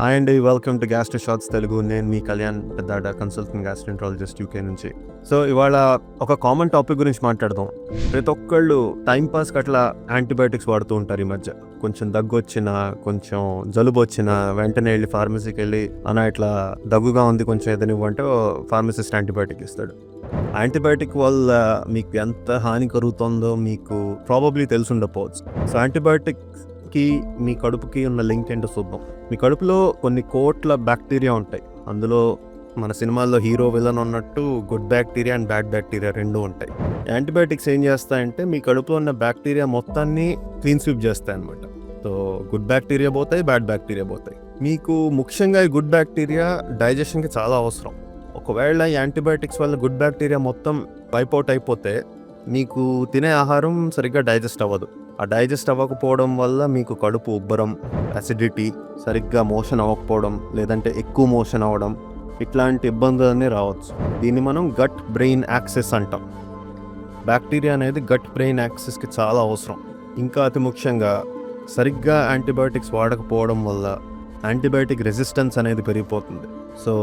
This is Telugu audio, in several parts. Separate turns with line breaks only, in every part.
హాయ్ అండి, welcome to gastro shorts Telugu. నేను మీ Kalyan Peddada, consultant gastroenterologist UK నుంచి. సో ఇవాళ ఒక కామన్ టాపిక్ గురించి మాట్లాడదాం. ప్రతి ఒక్కళ్ళు టైంపాస్కి అట్లా యాంటీబయాటిక్స్ వాడుతూ ఉంటారు ఈ మధ్య. కొంచెం దగ్గు వచ్చినా, కొంచెం జలుబు వచ్చినా వెంటనే వెళ్ళి ఫార్మసీకి వెళ్ళి అన్న ఇట్లా దగ్గుగా ఉంది కొంచెం ఏదైనా ఇవ్వంటే ఫార్మసిస్ట్ యాంటీబయాటిక్ ఇస్తాడు. యాంటీబయాటిక్ వల్ల మీకు ఎంత హాని కలుగుతుందో మీకు ప్రాబబ్లీ తెలిసి ఉండకపోవచ్చు. సో యాంటీబయాటిక్కి మీ కడుపుకి ఉన్న లింక్ ఏంటో చూద్దాం. మీ కడుపులో కొన్ని కోట్ల బ్యాక్టీరియా ఉంటాయి. అందులో మన సినిమాల్లో హీరో విలన్ ఉన్నట్టు good bacteria and bad bacteria రెండు ఉంటాయి. యాంటీబయాటిక్స్ ఏం చేస్తాయంటే మీ కడుపులో ఉన్న బ్యాక్టీరియా మొత్తాన్ని క్లీన్ స్వీప్ చేస్తాయి అనమాట. సో గుడ్ బ్యాక్టీరియా పోతాయి, బ్యాడ్ బ్యాక్టీరియా పోతాయి. మీకు ముఖ్యంగా ఈ గుడ్ బ్యాక్టీరియా డైజెషన్కి చాలా అవసరం. ఒకవేళ ఈ యాంటీబయాటిక్స్ వల్ల గుడ్ బ్యాక్టీరియా మొత్తం వైపౌట్ అయిపోతే మీకు తినే ఆహారం సరిగ్గా డైజెస్ట్ అవ్వదు. ఆ డైజెస్ట్ అవ్వకపోవడం వల్ల మీకు కడుపు ఉబ్బరం, అసిడిటీ, సరిగ్గా మోషన్ అవ్వకపోవడం, లేదంటే ఎక్కువ మోషన్ అవ్వడం, ఇట్లాంటి ఇబ్బందులన్నీ రావచ్చు. దీన్ని మనం గట్ బ్రెయిన్ యాక్సెస్ అంటాం. బ్యాక్టీరియా అనేది గట్ బ్రెయిన్ యాక్సెస్కి చాలా అవసరం. ఇంకా అతి ముఖ్యంగా సరిగ్గా యాంటీబయాటిక్స్ వాడకపోవడం వల్ల యాంటీబయాటిక్ రెసిస్టెన్స్ అనేది పెరిగిపోతుంది. సో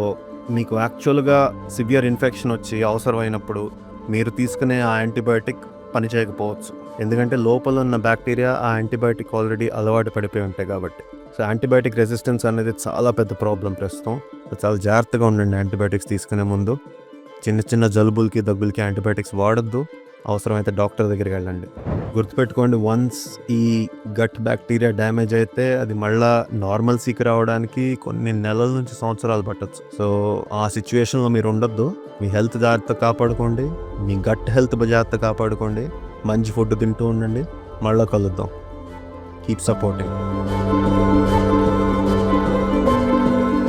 మీకు యాక్చువల్గా సివియర్ ఇన్ఫెక్షన్ వచ్చి అవసరమైనప్పుడు మీరు తీసుకునే ఆ యాంటీబయాటిక్ పనిచేయకపోవచ్చు. ఎందుకంటే లోపల ఉన్న బ్యాక్టీరియా ఆ యాంటీబయాటిక్ ఆల్రెడీ అలవాటు పడిపోయి ఉంటాయి కాబట్టి. సో యాంటీబయాటిక్ రెసిస్టెన్స్ అనేది చాలా పెద్ద ప్రాబ్లం ప్రస్తుతం. చాలా జాగ్రత్తగా ఉండండి యాంటీబయాటిక్స్ తీసుకునే ముందు. చిన్న చిన్న జలుబులకి, దగ్గులకి యాంటీబయాటిక్స్ వాడద్దు. అవసరమైతే డాక్టర్ దగ్గరికి వెళ్ళండి. గుర్తుపెట్టుకోండి, వన్స్ ఈ గట్ బ్యాక్టీరియా డ్యామేజ్ అయితే అది మళ్ళీ నార్మల్సీకి రావడానికి కొన్ని నెలల నుంచి సంవత్సరాలు పట్టచ్చు. సో ఆ సిచ్యువేషన్లో మీరు ఉండొద్దు. మీ హెల్త్ జాగ్రత్త కాపాడుకోండి, మీ గట్ హెల్త్ జాగ్రత్త కాపాడుకోండి, మంచి ఫుడ్ తింటూ ఉండండి. మళ్ళీ కలుద్దాం. Keep supporting.